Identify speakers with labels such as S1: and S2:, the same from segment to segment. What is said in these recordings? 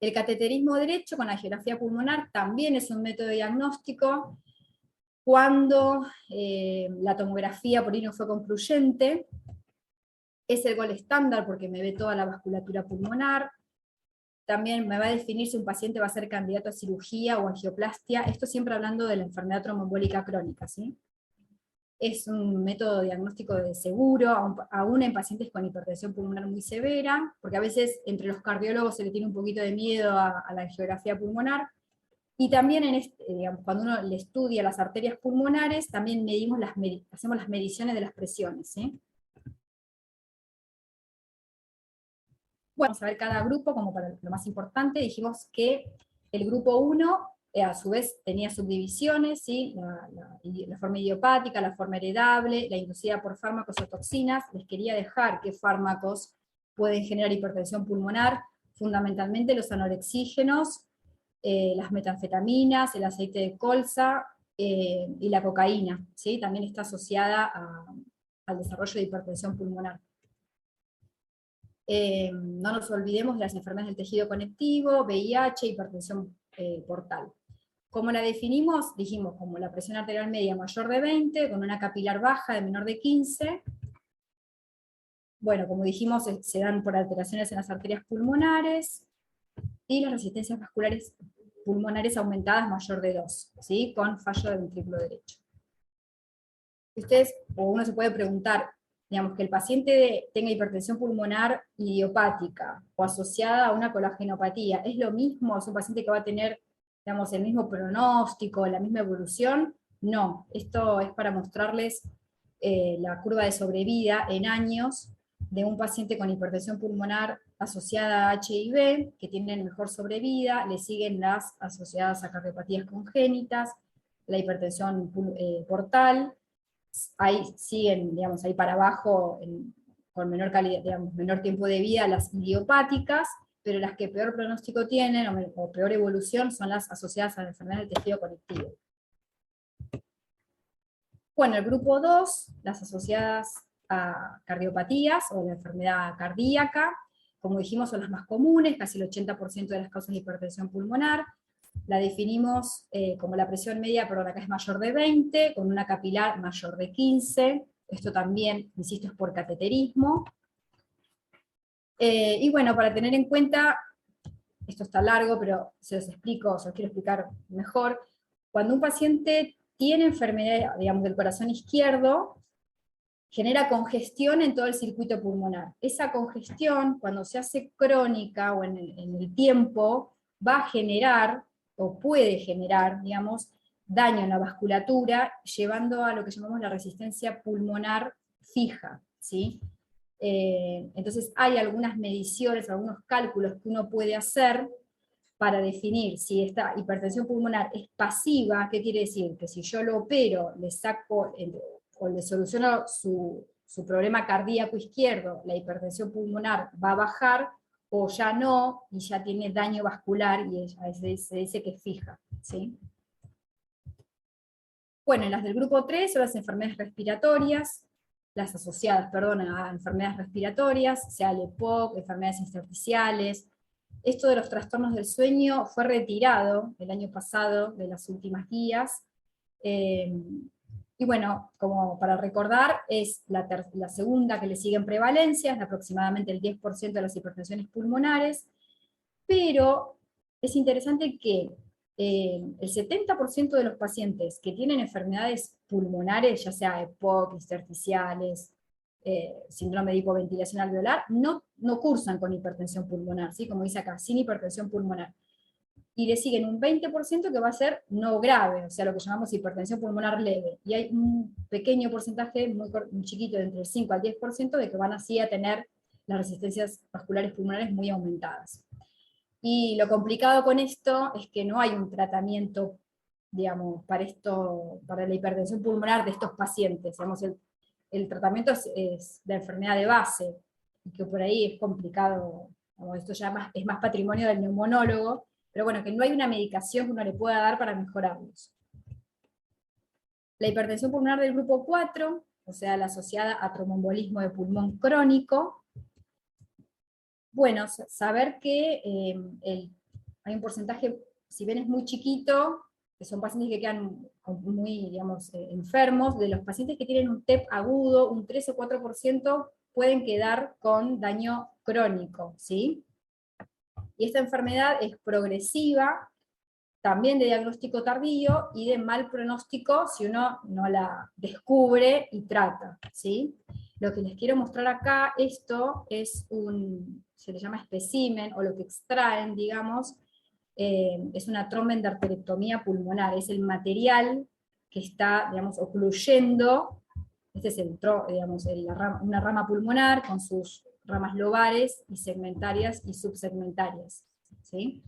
S1: El cateterismo derecho con la angiografía pulmonar también es un método de diagnóstico cuando la tomografía por ahí no fue concluyente. Es el gol estándar porque me ve toda la vasculatura pulmonar. También me va a definir si un paciente va a ser candidato a cirugía o angioplastia. Esto siempre hablando de la enfermedad tromboembólica crónica, ¿sí? Es un método diagnóstico de seguro, aún en pacientes con hipertensión pulmonar muy severa, porque a veces entre los cardiólogos se le tiene un poquito de miedo a la angiografía pulmonar. Y también digamos, cuando uno le estudia las arterias pulmonares, también hacemos las mediciones de las presiones, ¿sí? Bueno, vamos a ver cada grupo, como para lo más importante, dijimos que el grupo 1, a su vez, tenía subdivisiones, ¿sí? La forma idiopática, la forma heredable, la inducida por fármacos o toxinas. Les quería dejar qué fármacos pueden generar hipertensión pulmonar, fundamentalmente los anorexígenos, las metanfetaminas, el aceite de colza y la cocaína, ¿sí? También está asociada al desarrollo de hipertensión pulmonar. No nos olvidemos de las enfermedades del tejido conectivo, VIH, hipertensión portal. ¿Cómo la definimos? Dijimos como la presión arterial media mayor de 20, con una capilar baja de menor de 15. Bueno, como dijimos, se dan por alteraciones en las arterias pulmonares, y las resistencias vasculares pulmonares aumentadas mayor de 2, ¿sí? Con fallo del ventrículo derecho. Ustedes, o uno se puede preguntar, digamos, que el paciente tenga hipertensión pulmonar idiopática o asociada a una colagenopatía, ¿es lo mismo? ¿Es un paciente que va a tener, digamos, el mismo pronóstico, la misma evolución? No, esto es para mostrarles la curva de sobrevida en años de un paciente con hipertensión pulmonar asociada a HIV, que tienen mejor sobrevida, le siguen las asociadas a cardiopatías congénitas, la hipertensión portal, ahí siguen, digamos, ahí para abajo, con menor calidad, digamos, menor tiempo de vida, las idiopáticas, pero las que peor pronóstico tienen, o peor evolución, son las asociadas a la enfermedad del tejido conectivo. Bueno, el grupo 2, las asociadas a cardiopatías, o la enfermedad cardíaca, como dijimos, son las más comunes, casi el 80% de las causas de hipertensión pulmonar. La definimos como la presión media, perdón, acá es mayor de 20, con una capilar mayor de 15, esto también, insisto, es por cateterismo. Y bueno, para tener en cuenta, esto está largo, pero se los explico, se los quiero explicar mejor, cuando un paciente tiene enfermedad, digamos, del corazón izquierdo, genera congestión en todo el circuito pulmonar. Esa congestión, cuando se hace crónica o en el tiempo, va a generar, o puede generar, digamos, daño en la vasculatura, llevando a lo que llamamos la resistencia pulmonar fija, ¿sí? Entonces hay algunas mediciones, algunos cálculos que uno puede hacer para definir si esta hipertensión pulmonar es pasiva. ¿Qué quiere decir? Que si yo lo opero, le saco o le soluciono su problema cardíaco izquierdo, la hipertensión pulmonar va a bajar, o ya no, y ya tiene daño vascular, y se dice que es fija, ¿sí? Bueno, las del grupo 3 son las enfermedades respiratorias, las asociadas, perdón, a enfermedades respiratorias, sea el EPOC, enfermedades intersticiales. Esto de los trastornos del sueño fue retirado el año pasado de las últimas guías. Y bueno, como para recordar, es la segunda que le sigue en prevalencia, es de aproximadamente el 10% de las hipertensiones pulmonares, pero es interesante que el 70% de los pacientes que tienen enfermedades pulmonares, ya sea EPOC, intersticiales, síndrome de hipoventilación alveolar, no cursan con hipertensión pulmonar, ¿sí? Como dice acá, sin hipertensión pulmonar. Y le siguen un 20% que va a ser no grave, o sea, lo que llamamos hipertensión pulmonar leve. Y hay un pequeño porcentaje, muy chiquito, de entre el 5 al 10%, de que van así a tener las resistencias vasculares pulmonares muy aumentadas. Y lo complicado con esto es que no hay un tratamiento, digamos, para la hipertensión pulmonar de estos pacientes. Digamos, el tratamiento es de enfermedad de base, y que por ahí es complicado, como esto ya es más patrimonio del neumonólogo, pero bueno, que no hay una medicación que uno le pueda dar para mejorarlos. La hipertensión pulmonar del grupo 4, o sea, la asociada a tromboembolismo de pulmón crónico. Bueno, saber que hay un porcentaje, si bien es muy chiquito, que son pacientes que quedan muy, digamos, enfermos, de los pacientes que tienen un TEP agudo, un 3 o 4% pueden quedar con daño crónico, ¿sí? Y esta enfermedad es progresiva, también de diagnóstico tardío y de mal pronóstico si uno no la descubre y trata, ¿sí? Lo que les quiero mostrar acá, esto es se le llama espécimen, o lo que extraen, digamos, es una tromboendarterectomía pulmonar, es el material que está, digamos, ocluyendo, este es digamos, una rama pulmonar con sus ramas lobares y segmentarias y subsegmentarias, ¿sí?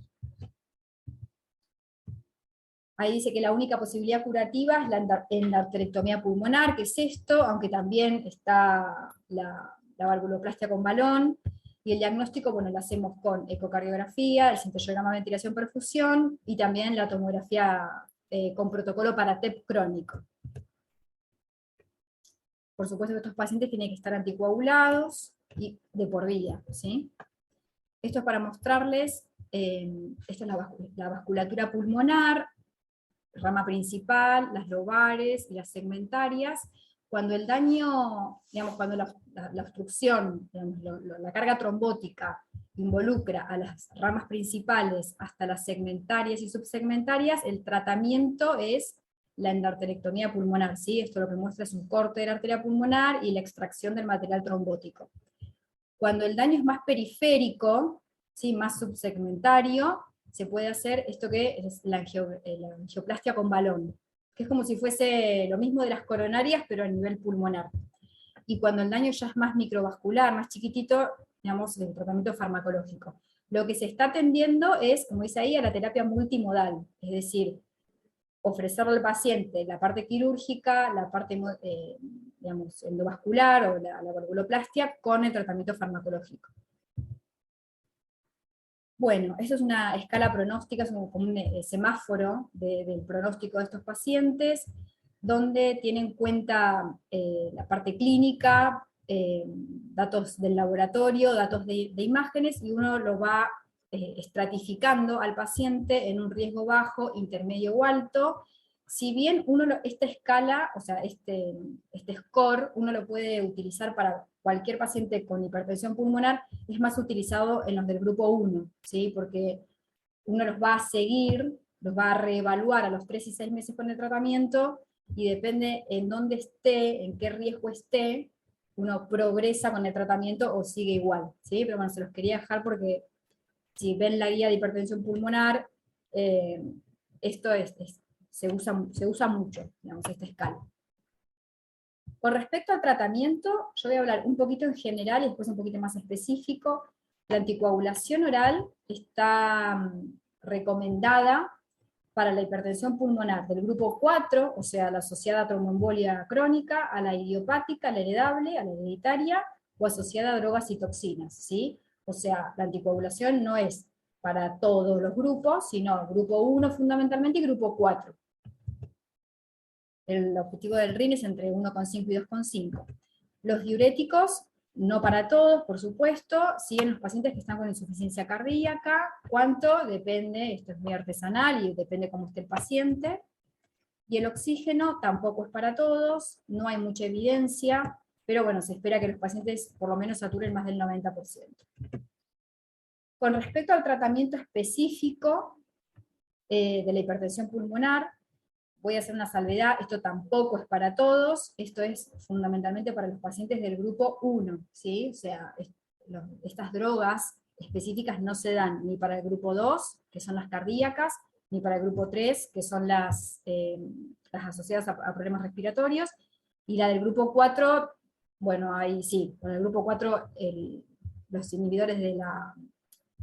S1: Ahí dice que la única posibilidad curativa es la endarterectomía pulmonar, que es esto, aunque también está la valvuloplastia con balón, y el diagnóstico, bueno, lo hacemos con ecocardiografía, el cintoyograma de ventilación-perfusión, y también la tomografía con protocolo para TEP crónico. Por supuesto que estos pacientes tienen que estar anticoagulados y de por vida, ¿sí? Esto es para mostrarles, esta es la vasculatura pulmonar, rama principal, las lobares y las segmentarias. Cuando el daño, digamos, cuando la obstrucción, digamos, la carga trombótica involucra a las ramas principales hasta las segmentarias y subsegmentarias, el tratamiento es la endarterectomía pulmonar, ¿sí? Esto lo que muestra es un corte de la arteria pulmonar y la extracción del material trombótico. Cuando el daño es más periférico, ¿sí? Más subsegmentario, se puede hacer esto que es la angioplastia con balón, que es como si fuese lo mismo de las coronarias, pero a nivel pulmonar. Y cuando el daño ya es más microvascular, más chiquitito, digamos, el tratamiento farmacológico. Lo que se está atendiendo es, como dice ahí, a la terapia multimodal, es decir, ofrecerle al paciente la parte quirúrgica, la parte digamos, endovascular o la valvuloplastia con el tratamiento farmacológico. Bueno, eso es una escala pronóstica, es como un semáforo del pronóstico de estos pacientes, donde tiene en cuenta la parte clínica, datos del laboratorio, datos de imágenes, y uno lo va estratificando al paciente en un riesgo bajo, intermedio o alto. Si bien esta escala, o sea, este score, uno lo puede utilizar para cualquier paciente con hipertensión pulmonar, es más utilizado en los del grupo 1, ¿sí? Porque uno los va a seguir, los va a reevaluar a los 3 y 6 meses con el tratamiento, y depende en dónde esté, en qué riesgo esté, uno progresa con el tratamiento o sigue igual, ¿sí? Pero bueno, se los quería dejar porque si ven la guía de hipertensión pulmonar, esto se usa mucho, digamos, esta escala. Con respecto al tratamiento, yo voy a hablar un poquito en general y después un poquito más específico. La anticoagulación oral está recomendada para la hipertensión pulmonar del grupo 4, o sea, la asociada a tromboembolia crónica, a la idiopática, a la heredable, a la hereditaria, o asociada a drogas y toxinas, ¿sí? O sea, la anticoagulación no es para todos los grupos, sino grupo 1 fundamentalmente y grupo 4. El objetivo del RIN es entre 1,5 y 2,5. Los diuréticos, no para todos, por supuesto, sí en los pacientes que están con insuficiencia cardíaca. ¿Cuánto? Depende, esto es muy artesanal y depende cómo esté el paciente. Y el oxígeno tampoco es para todos, no hay mucha evidencia, pero bueno, se espera que los pacientes por lo menos saturen más del 90%. Con respecto al tratamiento específico de la hipertensión pulmonar, voy a hacer una salvedad, esto tampoco es para todos, esto es fundamentalmente para los pacientes del grupo 1, ¿sí? O sea, estas drogas específicas no se dan ni para el grupo 2, que son las cardíacas, ni para el grupo 3, que son las asociadas a problemas respiratorios, y la del grupo 4, bueno, ahí sí, con el grupo 4 los inhibidores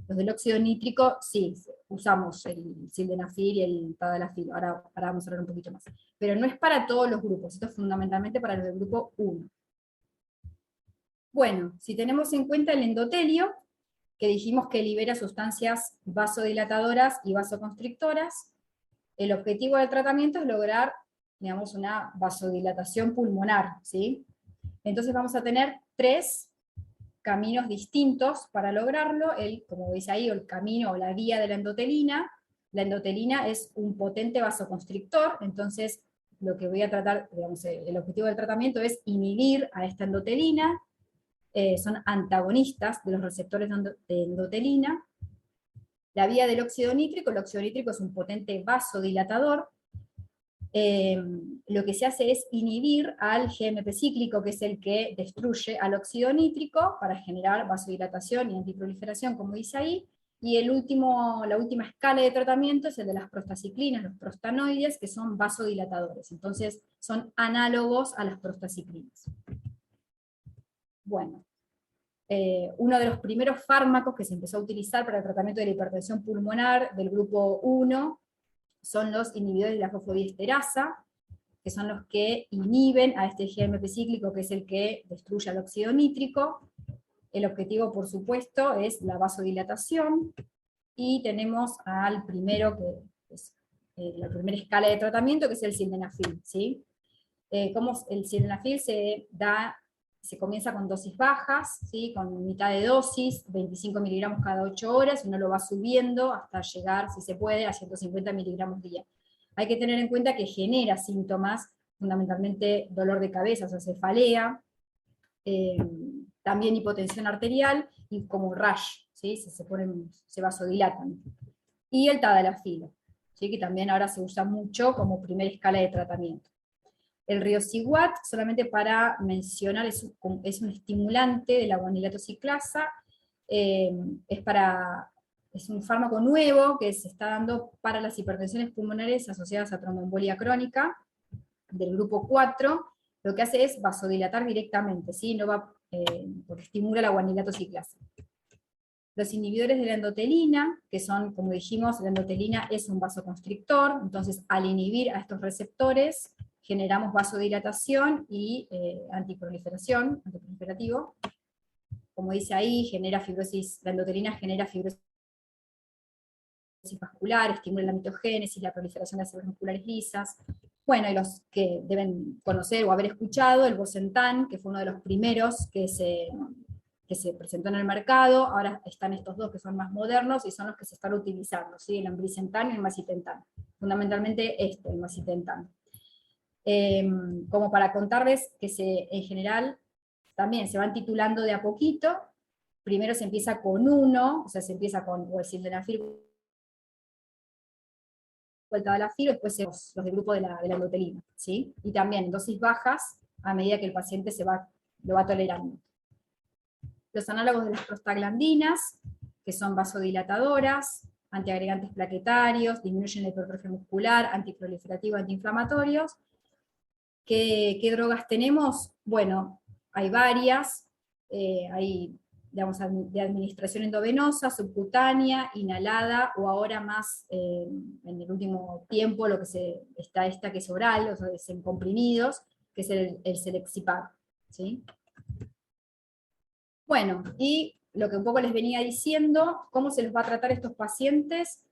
S1: los del óxido nítrico, sí, usamos el sildenafil y el tadalafil, ahora vamos a hablar un poquito más. Pero no es para todos los grupos, esto es fundamentalmente para los del grupo 1. Bueno, si tenemos en cuenta el endotelio, que dijimos que libera sustancias vasodilatadoras y vasoconstrictoras, el objetivo del tratamiento es lograr, digamos, una vasodilatación pulmonar, ¿sí? Entonces vamos a tener tres caminos distintos para lograrlo, como dice ahí, el camino o la vía de la endotelina. La endotelina es un potente vasoconstrictor, entonces lo que voy a tratar, digamos, el objetivo del tratamiento es inhibir a esta endotelina, son antagonistas de los receptores de endotelina. La vía del óxido nítrico, el óxido nítrico es un potente vasodilatador. Lo que se hace es inhibir al GMP cíclico, que es el que destruye al óxido nítrico para generar vasodilatación y antiproliferación, como dice ahí. Y la última escala de tratamiento es el de las prostaciclinas, los prostanoides, que son vasodilatadores. Entonces, son análogos a las prostaciclinas. Bueno, uno de los primeros fármacos que se empezó a utilizar para el tratamiento de la hipertensión pulmonar del grupo 1 son los inhibidores de la fosfodiesterasa, que son los que inhiben a este GMP cíclico, que es el que destruye el óxido nítrico. El objetivo, por supuesto, es la vasodilatación, y tenemos al primero, que es la primera escala de tratamiento, que es el sildenafil, ¿sí? Como el sildenafil se comienza con dosis bajas, ¿sí? Con mitad de dosis, 25 miligramos cada 8 horas, uno lo va subiendo hasta llegar, si se puede, a 150 miligramos día. Hay que tener en cuenta que genera síntomas, fundamentalmente dolor de cabeza, o sea, cefalea, también hipotensión arterial, y como rash, ¿sí? Se vasodilatan. Y el tadalafilo, ¿sí? Que también ahora se usa mucho como primera escala de tratamiento. El riociguat, solamente para mencionar, es un estimulante de la guanilato ciclasa, es un fármaco nuevo que se está dando para las hipertensiones pulmonares asociadas a tromboembolia crónica, del grupo 4, lo que hace es vasodilatar directamente, ¿sí? No va, porque estimula la guanilato ciclasa. Los inhibidores de la endotelina, que son, como dijimos, la endotelina es un vasoconstrictor, entonces al inhibir a estos receptores, generamos vasodilatación y antiproliferativo. Como dice ahí, genera fibrosis, la endotelina genera fibrosis vascular, estimula la mitogénesis, la proliferación de las células musculares lisas. Bueno, y los que deben conocer o haber escuchado, el Bosentan, que fue uno de los primeros que se presentó en el mercado. Ahora están estos dos que son más modernos y son los que se están utilizando, ¿sí? El ambrisentan y el macitentan. Fundamentalmente el macitentan. Como para contarles que en general también se van titulando de a poquito. Primero se empieza con uno, o sea, se empieza con o el sildenafil o el tadalafil, después los del grupo de la endotelina, ¿sí? Y también en dosis bajas a medida que el paciente lo va tolerando. Los análogos de las prostaglandinas, que son vasodilatadoras, antiagregantes plaquetarios, disminuyen la hipertrofia muscular, antiproliferativos, antiinflamatorios. ¿Qué drogas tenemos? Bueno, hay varias, hay, digamos, de administración endovenosa, subcutánea, inhalada, o ahora más, en el último tiempo, esta que es oral, o sea, es en comprimidos, que es el Selexipag, ¿sí? Bueno, y lo que un poco les venía diciendo, ¿cómo se les va a tratar a estos pacientes?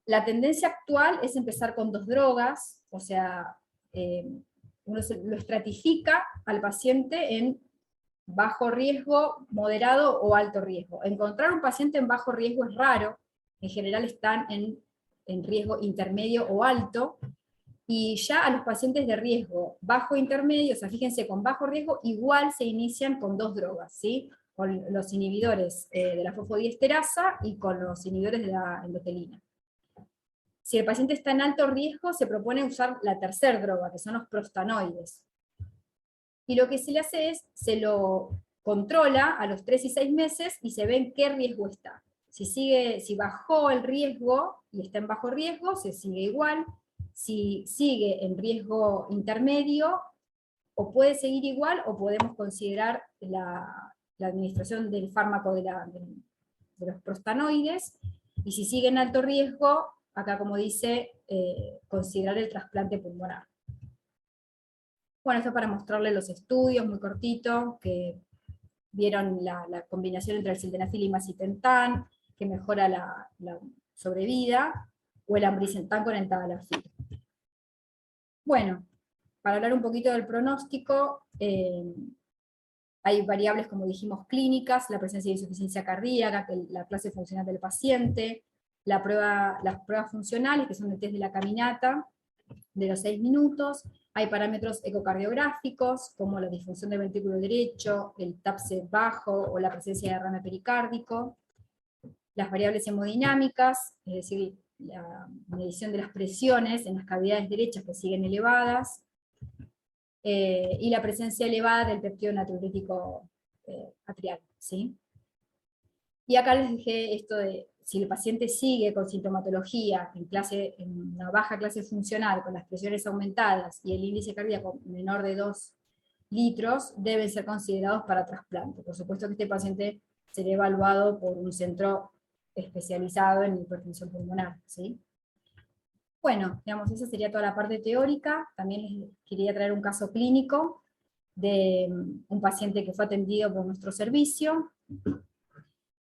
S1: La tendencia actual es empezar con 2 drogas, o sea, uno lo estratifica al paciente en bajo riesgo, moderado o alto riesgo. Encontrar un paciente en bajo riesgo es raro, en general están en riesgo intermedio o alto, y ya a los pacientes de riesgo bajo intermedio, o sea, fíjense, con bajo riesgo, igual se inician con 2 drogas, ¿sí? Con los inhibidores de la fosfodiesterasa y con los inhibidores de la endotelina. Si el paciente está en alto riesgo, se propone usar la tercera droga, que son los prostanoides. Y lo que se le hace es, se lo controla a los 3 y 6 meses y se ve en qué riesgo está. Si bajó el riesgo y está en bajo riesgo, se sigue igual. Si sigue en riesgo intermedio, o puede seguir igual, o podemos considerar la administración del fármaco de los prostanoides, y si sigue en alto riesgo, acá como dice, considerar el trasplante pulmonar. Bueno, esto para mostrarles los estudios, muy cortito, que vieron la combinación entre el sildenafil y macitentan, que mejora la sobrevida, o el ambrisentan con el tadalafil. Bueno, para hablar un poquito del pronóstico, Hay variables, como dijimos, clínicas, la presencia de insuficiencia cardíaca, la clase funcional del paciente, las pruebas funcionales, que son el test de la caminata, de los 6 minutos. Hay parámetros ecocardiográficos, como la disfunción del ventrículo derecho, el TAPSE bajo o la presencia de derrame pericárdico. Las variables hemodinámicas, es decir, la medición de las presiones en las cavidades derechas que siguen elevadas, y la presencia elevada del péptido natriurético atrial, ¿sí? Y acá les dejé esto de, si el paciente sigue con sintomatología en una baja clase funcional, con las presiones aumentadas y el índice cardíaco menor de 2 litros, deben ser considerados para trasplante. Por supuesto que este paciente será evaluado por un centro especializado en hipertensión pulmonar, ¿sí? Bueno, digamos, esa sería toda la parte teórica. También les quería traer un caso clínico de un paciente que fue atendido por nuestro servicio.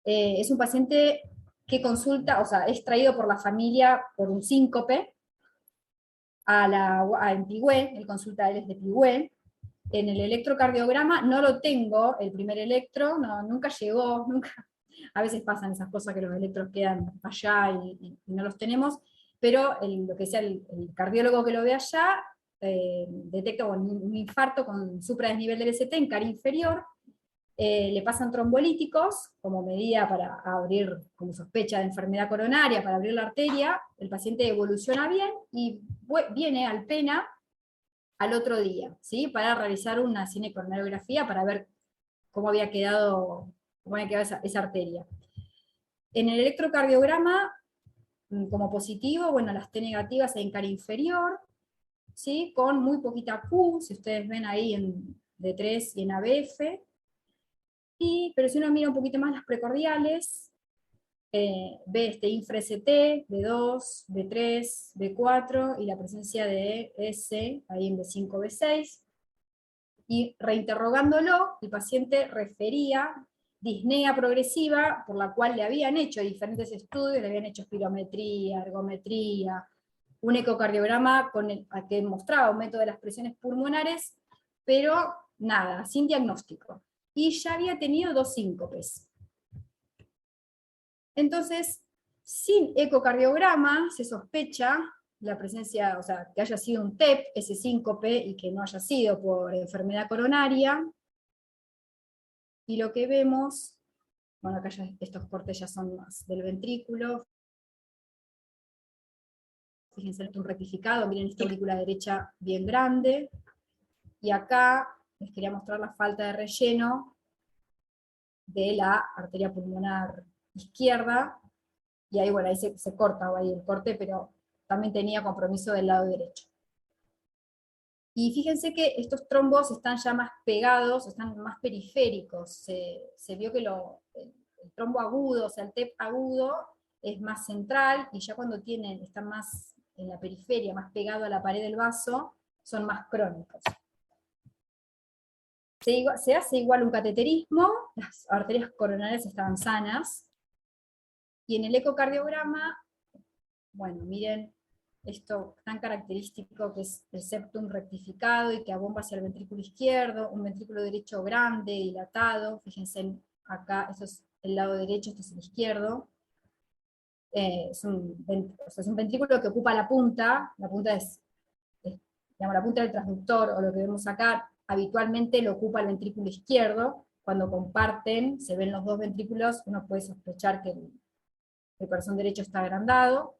S1: Es un paciente que consulta, o sea, es traído por la familia por un síncope en Pigüé, él consulta él es de Pigüé. En el electrocardiograma no lo tengo, el primer electro, no, nunca llegó, nunca. A veces pasan esas cosas que los electros quedan allá y no los tenemos, pero lo que sea el cardiólogo que lo ve allá, detecta un infarto con supradesnivel del ST en cara inferior, le pasan trombolíticos como medida para abrir, como sospecha de enfermedad coronaria, para abrir la arteria, el paciente evoluciona bien y viene al PENA al otro día, ¿sí? Para realizar una cinecoronariografía para ver cómo había quedado esa arteria. En el electrocardiograma, como positivo, bueno, las T negativas en cara inferior, ¿sí? Con muy poquita Q, si ustedes ven ahí en D3 y en ABF, pero si uno mira un poquito más las precordiales, ve este infra-ST, B2, B3, B4, y la presencia de S, ahí en B5, B6, y reinterrogándolo, el paciente refería disnea progresiva, por la cual le habían hecho diferentes estudios, le habían hecho espirometría, ergometría, un ecocardiograma que mostraba aumento de las presiones pulmonares, pero nada, sin diagnóstico. Y ya había tenido 2 síncopes. Entonces, sin ecocardiograma se sospecha la presencia, o sea, que haya sido un TEP, ese síncope, y que no haya sido por enfermedad coronaria. Y lo que vemos, bueno, acá ya estos cortes ya son más del ventrículo. Fíjense, un rectificado, miren esta aurícula derecha bien grande. Y acá les quería mostrar la falta de relleno de la arteria pulmonar izquierda, y ahí, bueno, ahí se corta ahí el corte, pero también tenía compromiso del lado derecho. Y fíjense que estos trombos están ya más pegados, están más periféricos. Se vio que el trombo agudo, o sea, el TEP agudo, es más central, y ya cuando están más en la periferia, más pegado a la pared del vaso, son más crónicos. Se hace igual un cateterismo, las arterias coronarias estaban sanas, y en el ecocardiograma, bueno, miren esto tan característico que es el septum rectificado y que abomba hacia el ventrículo izquierdo, un ventrículo derecho grande, dilatado, fíjense acá, eso es el lado derecho, este es el izquierdo. Es un ventrículo que ocupa la punta digamos, la punta del transductor, o lo que vemos acá, habitualmente lo ocupa el ventrículo izquierdo. Cuando comparten, se ven los dos ventrículos, uno puede sospechar que el corazón derecho está agrandado.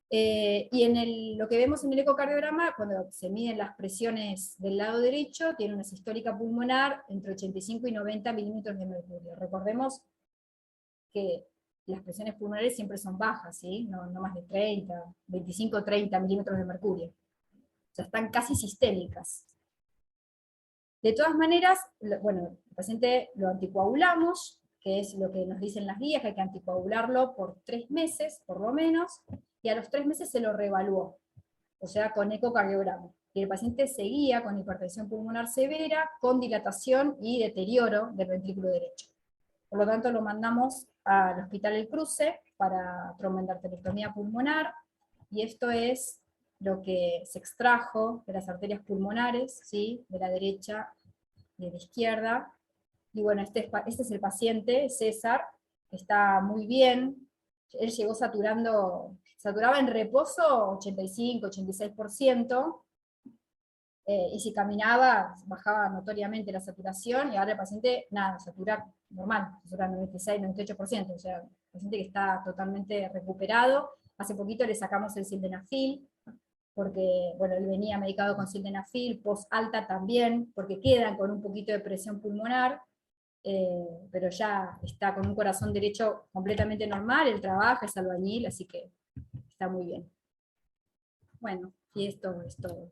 S1: Y lo que vemos en el ecocardiograma, cuando se miden las presiones del lado derecho, tiene una sistólica pulmonar entre 85 y 90 milímetros de mercurio. Recordemos que las presiones pulmonares siempre son bajas, ¿sí? No más de 30, 25, 30 milímetros de mercurio. O sea, están casi sistémicas. De todas maneras, bueno, el paciente lo anticoagulamos, que es lo que nos dicen las guías, que hay que anticoagularlo por 3 meses, por lo menos, y a los 3 meses se lo reevaluó, o sea, con ecocardiograma. Y el paciente seguía con hipertensión pulmonar severa, con dilatación y deterioro del ventrículo derecho. Por lo tanto, lo mandamos al Hospital El Cruce para tromboendarterectomía pulmonar, y esto es lo que se extrajo de las arterias pulmonares, ¿sí? De la derecha y de la izquierda, Y bueno, este es el paciente, César, está muy bien. Él llegó saturaba en reposo 85-86%, y si caminaba, bajaba notoriamente la saturación, y ahora el paciente, nada, satura normal, satura 96-98%, o sea, el paciente que está totalmente recuperado. Hace poquito le sacamos el sildenafil, porque, bueno, él venía medicado con sildenafil, post alta también, porque quedan con un poquito de presión pulmonar, pero ya está con un corazón derecho completamente normal, él trabaja, es albañil, así que está muy bien. Bueno, y esto es todo.